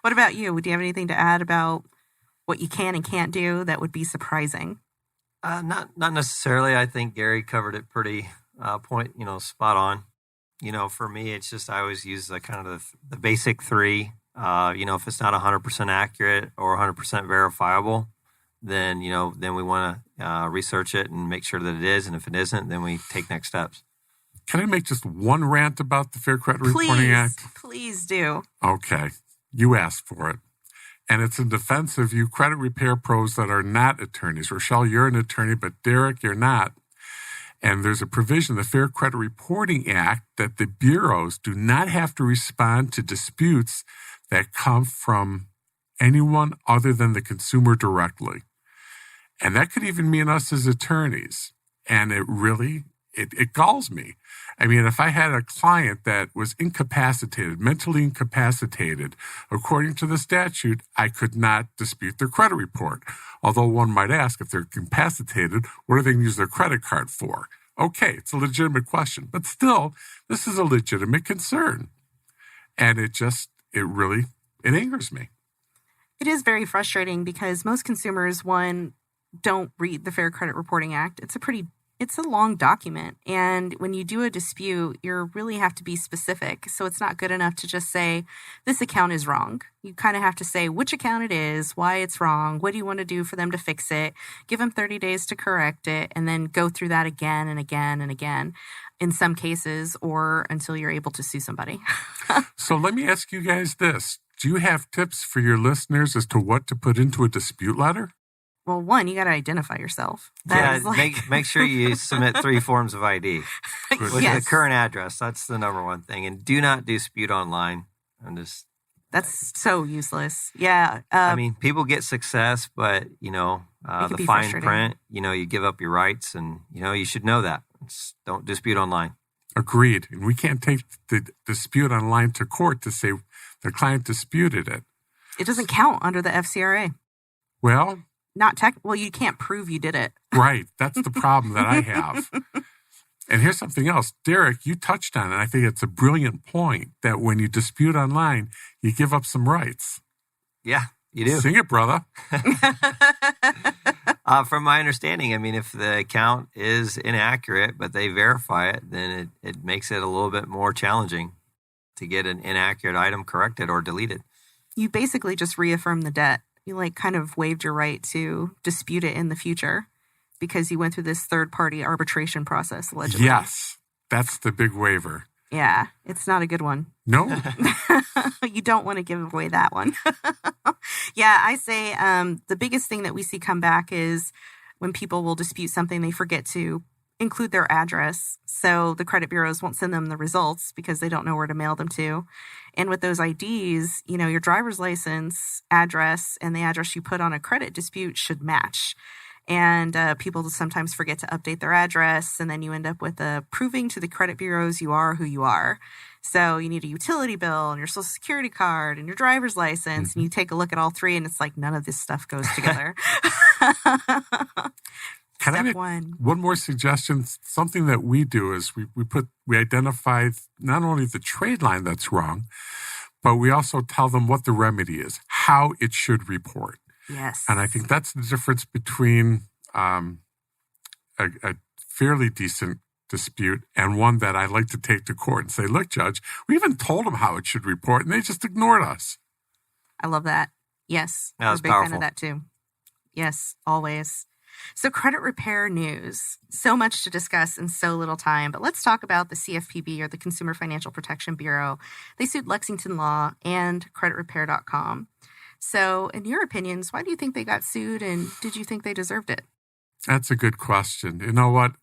What about you? Do you have anything to add about what you can and can't do that would be surprising? Not necessarily. I think Gary covered it pretty spot on. For me, it's just I always use the kind of the basic 3. If it's not 100% accurate or 100% verifiable, then we want to research it and make sure that it is. And if it isn't, then we take next steps. Can I make just one rant about the Fair Credit Reporting Act? Please do. Okay. You asked for it. And it's in defense of you credit repair pros that are not attorneys. Rochelle, you're an attorney, but Derick, you're not. And there's a provision in the Fair Credit Reporting Act that the bureaus do not have to respond to disputes that come from anyone other than the consumer directly. And that could even mean us as attorneys. And it really, it galls me. I mean, if I had a client that was incapacitated, mentally incapacitated, according to the statute, I could not dispute their credit report. Although one might ask, if they're incapacitated, what are they going to use their credit card for? Okay, it's a legitimate question. But still, this is a legitimate concern. And it angers me. It is very frustrating because most consumers, don't read the Fair Credit Reporting Act. It's a long document. And when you do a dispute, you really have to be specific. So it's not good enough to just say, this account is wrong. You kind of have to say which account it is, why it's wrong, what do you want to do for them to fix it, give them 30 days to correct it, and then go through that again and again and again in some cases, or until you're able to sue somebody. So let me ask you guys this. Do you have tips for your listeners as to what to put into a dispute letter? Well, one, you got to identify yourself. Make sure you submit 3 forms of ID with Yes. the current address. That's the number one thing. And do not dispute online. That's so useless. Yeah. People get success, but the fine print. You give up your rights, and you should know that. Don't dispute online. Agreed. And we can't take the dispute online to court to say the client disputed it. It doesn't count under the FCRA. Well, you can't prove you did it. Right. That's the problem that I have. And here's something else. Derick, you touched on it. I think it's a brilliant point that when you dispute online, you give up some rights. Yeah, you do. Sing it, brother. From my understanding, if the account is inaccurate, but they verify it, then it makes it a little bit more challenging to get an inaccurate item corrected or deleted. You basically just reaffirm the debt. You kind of waived your right to dispute it in the future because you went through this third-party arbitration process, allegedly. Yes, that's the big waiver. Yeah, it's not a good one. No. You don't want to give away that one. Yeah, I say the biggest thing that we see come back is when people will dispute something, they forget to include their address. So the credit bureaus won't send them the results because they don't know where to mail them to. And with those IDs, your driver's license, address, and the address you put on a credit dispute should match. And people sometimes forget to update their address, and then you end up with proving to the credit bureaus you are who you are. So you need a utility bill and your social security card and your driver's license, and you take a look at all three, and it's like none of this stuff goes together. Can I make one more suggestion? Something that we do is we identify not only the trade line that's wrong, but we also tell them what the remedy is, how it should report. Yes. And I think that's the difference between a fairly decent dispute and one that I like to take to court and say, look, Judge, we even told them how it should report, and they just ignored us. I love that. Yes. That was I'm a big powerful. fan of that too. Yes, always. So credit repair news. So much to discuss in so little time, but let's talk about the CFPB, or the Consumer Financial Protection Bureau. They sued Lexington Law and CreditRepair.com. So in your opinions, why do you think they got sued, and did you think they deserved it? That's a good question. You know what?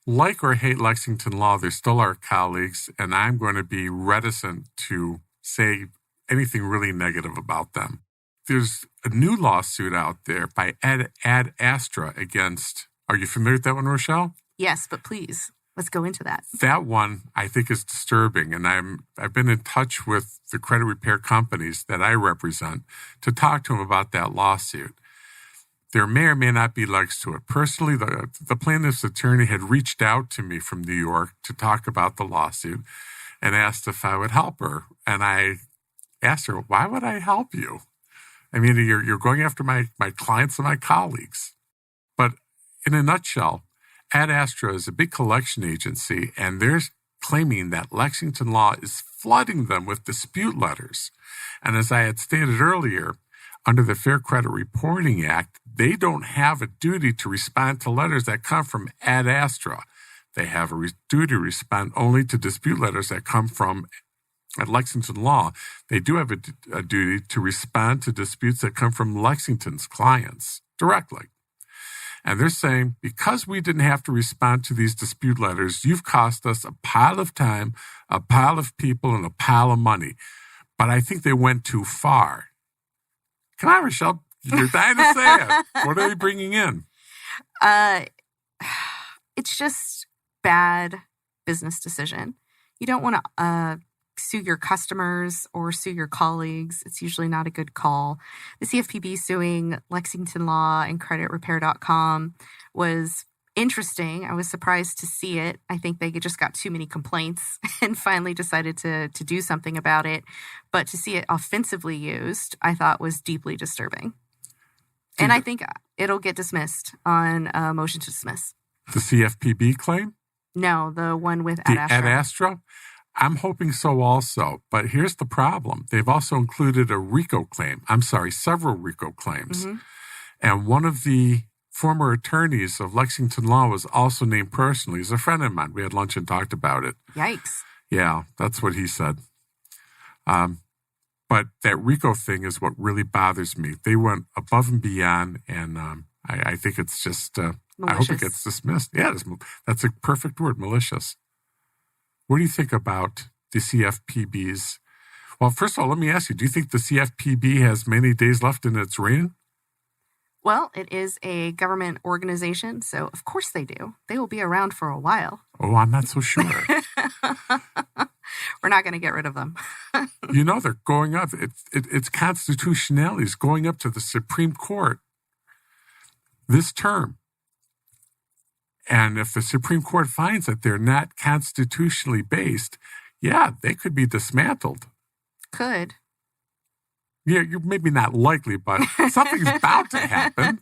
Like or hate Lexington Law, they're still our colleagues, and I'm going to be reticent to say anything really negative about them. There's a new lawsuit out there by Ad Astra against, are you familiar with that one, Rochelle? Yes, but please, let's go into that. That one I think is disturbing, and I've been in touch with the credit repair companies that I represent to talk to them about that lawsuit. There may or may not be legs to it. Personally, the plaintiff's attorney had reached out to me from New York to talk about the lawsuit and asked if I would help her. And I asked her, why would I help you? I mean, you're going after my clients and my colleagues. But in a nutshell, Ad Astra is a big collection agency, and they're claiming that Lexington Law is flooding them with dispute letters. And as I had stated earlier, under the Fair Credit Reporting Act, they don't have a duty to respond to letters that come from Ad Astra. They have a duty to respond only to dispute letters that come from at Lexington Law. They do have a duty to respond to disputes that come from Lexington's clients directly. And they're saying, because we didn't have to respond to these dispute letters, you've cost us a pile of time, a pile of people, and a pile of money. But I think they went too far. Come on, Rochelle. You're dying to say it. What are they bringing in? It's just bad business decision. You don't want to sue your customers or sue your colleagues. It's usually not a good call. The CFPB suing Lexington Law and CreditRepair.com was interesting. I was surprised to see it. I think they just got too many complaints and finally decided to do something about it. But to see it offensively used, I thought was deeply disturbing. And I think it'll get dismissed on a motion to dismiss. The CFPB claim? No, the one with Ad Astra. Ad Astra? I'm hoping so also, but here's the problem. They've also included a RICO claim. Several RICO claims. Mm-hmm. And one of the former attorneys of Lexington Law was also named personally. He's a friend of mine. We had lunch and talked about it. Yikes. Yeah, that's what he said. But that RICO thing is what really bothers me. They went above and beyond, and I think it's just, I hope it gets dismissed. Yeah, that's a perfect word, malicious. What do you think about the CFPB's? Well, first of all, let me ask you, do you think the CFPB has many days left in its reign? Well, it is a government organization, so of course they do. They will be around for a while. Oh, I'm not so sure. We're not going to get rid of them. You know, they're going up. It's constitutionality is going up to the Supreme Court this term. And if the Supreme Court finds that they're not constitutionally based, yeah, they could be dismantled. Could. Yeah, you're maybe not likely, but something's about to happen.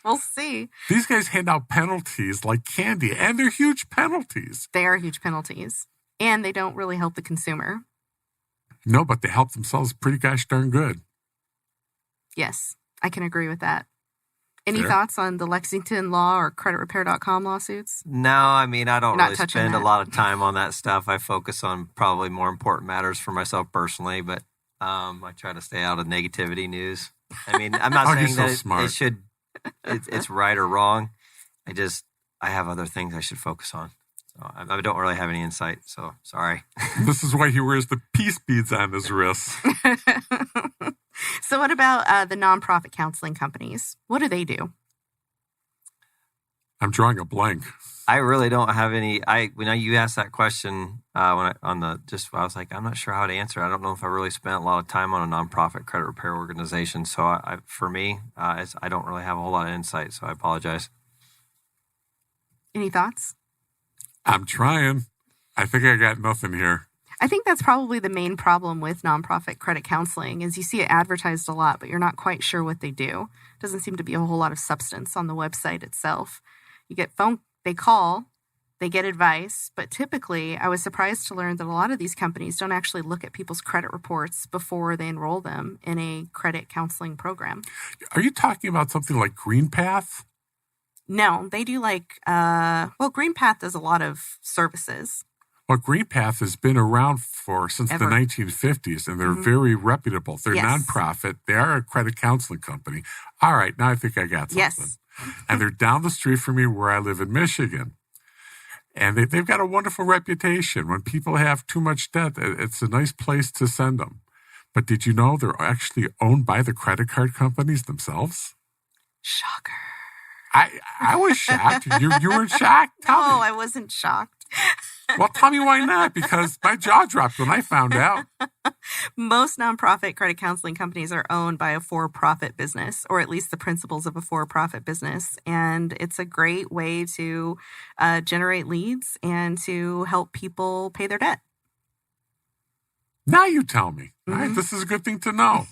We'll see. These guys hand out penalties like candy, and they're huge penalties. They are huge penalties, and they don't really help the consumer. No, but they help themselves pretty gosh darn good. Yes, I can agree with that. Any Fair. thoughts on the Lexington Law or CreditRepair.com lawsuits? No, I mean, I don't Not really touching spend that. a lot of time on that stuff. I focus on probably more important matters for myself personally, but I try to stay out of negativity news. I mean, I'm not Oh, you're saying so that smart. it should, it's right or wrong. I have other things I should focus on. So I don't really have any insight. So sorry. This is why he wears the peace beads on his wrists. So what about the nonprofit counseling companies? What do they do? I'm drawing a blank. I really don't have any. When you asked that question, I was like, I'm not sure how to answer. I don't know if I really spent a lot of time on a nonprofit credit repair organization. So for me, I don't really have a whole lot of insight. So I apologize. Any thoughts? I'm trying. I think I got nothing here. I think that's probably the main problem with nonprofit credit counseling is you see it advertised a lot, but you're not quite sure what they do. Doesn't seem to be a whole lot of substance on the website itself. You get they call, they get advice, but typically I was surprised to learn that a lot of these companies don't actually look at people's credit reports before they enroll them in a credit counseling program. Are you talking about something like GreenPath? No, they do GreenPath does a lot of services. Well, GreenPath has been around since Ever. the 1950s, and they're very reputable. They're Yes. nonprofit. They are a credit counseling company. All right, now I think I got something. Yes. And they're down the street from me where I live in Michigan. And they've got a wonderful reputation. When people have too much debt, it's a nice place to send them. But did you know they're actually owned by the credit card companies themselves? Shocker. I was shocked. You weren't shocked? Tell No, me. I wasn't shocked. Well, tell me why not, because my jaw dropped when I found out. Most nonprofit credit counseling companies are owned by a for-profit business, or at least the principals of a for-profit business. And it's a great way to generate leads and to help people pay their debt. Now you tell me. All right, this is a good thing to know.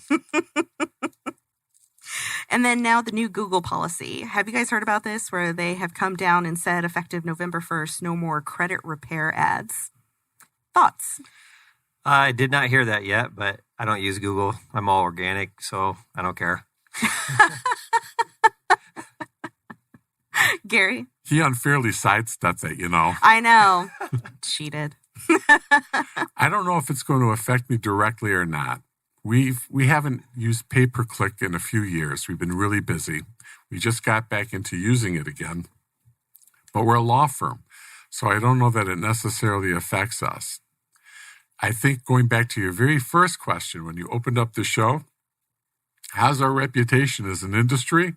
And then now the new Google policy. Have you guys heard about this, where they have come down and said effective November 1st, no more credit repair ads? Thoughts? I did not hear that yet, but I don't use Google. I'm all organic, so I don't care. Gary? He unfairly sidestepped it, I know. Cheated. I don't know if it's going to affect me directly or not. We haven't used pay-per-click in a few years. We've been really busy. We just got back into using it again. But we're a law firm, so I don't know that it necessarily affects us. I think going back to your very first question when you opened up the show, how's our reputation as an industry?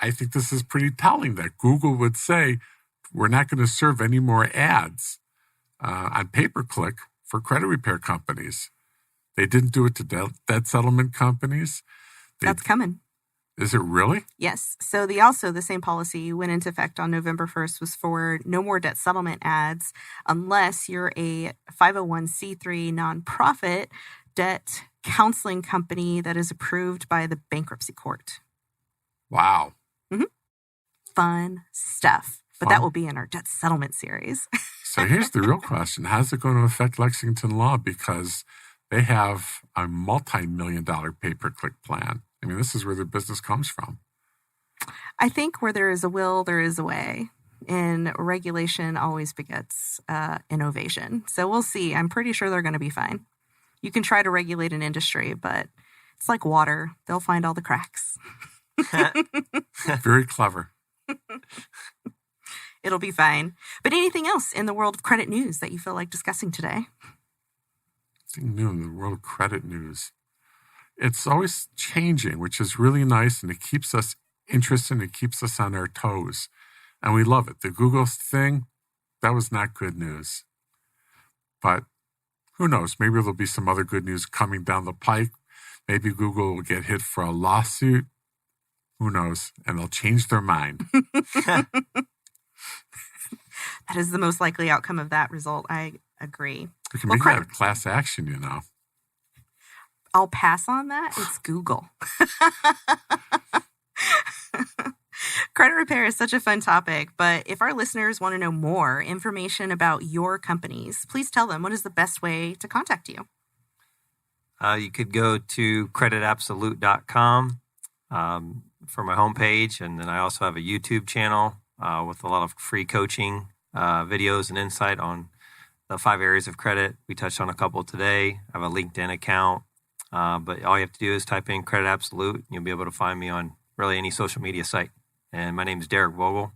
I think this is pretty telling that Google would say, we're not going to serve any more ads on pay-per-click for credit repair companies. They didn't do it to debt settlement companies. That's coming. Is it really? Yes. So the same policy went into effect on November 1st was for no more debt settlement ads unless you're a 501c3 nonprofit debt counseling company that is approved by the bankruptcy court. Wow. Fun stuff. But Fun. that will be in our debt settlement series. So here's the real question. How's it going to affect Lexington Law? Because they have a multi-million-dollar pay-per-click plan. I mean, this is where their business comes from. I think where there is a will, there is a way. And regulation always begets innovation. So we'll see. I'm pretty sure they're going to be fine. You can try to regulate an industry, but it's like water. They'll find all the cracks. Very clever. It'll be fine. But anything else in the world of credit news that you feel like discussing today? Something new in the world of credit news. It's always changing, which is really nice, and it keeps us interested and it keeps us on our toes. And we love it. The Google thing, that was not good news. But who knows? Maybe there'll be some other good news coming down the pike. Maybe Google will get hit for a lawsuit. Who knows? And they'll change their mind. That is the most likely outcome of that result. I agree. We can make that a class action, I'll pass on that. It's Google. Credit repair is such a fun topic, but if our listeners want to know more information about your companies, please tell them what is the best way to contact you. You could go to creditabsolute.com. for my homepage. And then I also have a YouTube channel with a lot of free coaching videos and insight on the 5 areas of credit. We touched on a couple today. I have a LinkedIn account. But all you have to do is type in Credit Absolute, and you'll be able to find me on really any social media site. And my name is Derick Vogel.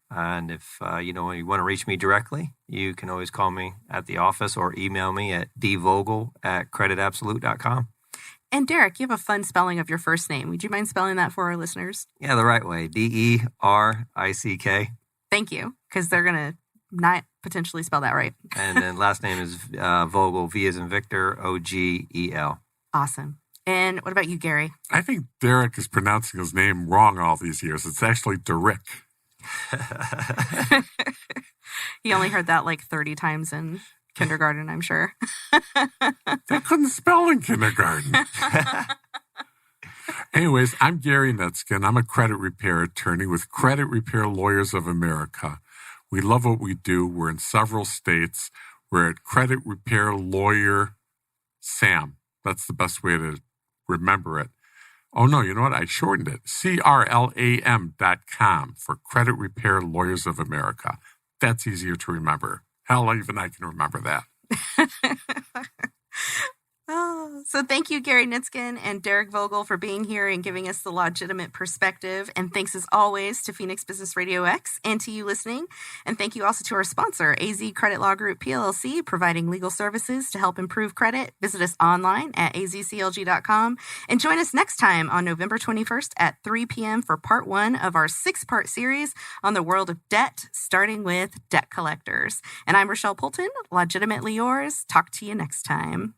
And if you want to reach me directly, you can always call me at the office or email me at dvogel@creditabsolute.com. And Derick, you have a fun spelling of your first name. Would you mind spelling that for our listeners? Yeah, the right way. Derick. Thank you, because they're going to not potentially spell that right. And then last name is Vogel, V as in Victor, Ogel. Awesome. And what about you, Gary? I think Derick is pronouncing his name wrong all these years. It's actually Derick. He only heard that like 30 times in kindergarten, I'm sure. They couldn't spell in kindergarten. Anyways, I'm Gary Nitzkin. I'm a credit repair attorney with Credit Repair Lawyers of America. We love what we do. We're in several states. We're at Credit Repair Lawyer Sam. That's the best way to remember it. Oh, no, you know what? I shortened it. CRLAM.com for Credit Repair Lawyers of America. That's easier to remember. Hell, even I can remember that. So thank you, Gary Nitzkin and Derick Vogel, for being here and giving us the legitimate perspective. And thanks, as always, to Phoenix Business RadioX and to you listening. And thank you also to our sponsor, AZ Credit Law Group, PLLC, providing legal services to help improve credit. Visit us online at azclg.com. And join us next time on November 21st at 3 p.m. for part 1 of our 6-part series on the world of debt, starting with debt collectors. And I'm Rochelle Poulton, legitimately yours. Talk to you next time.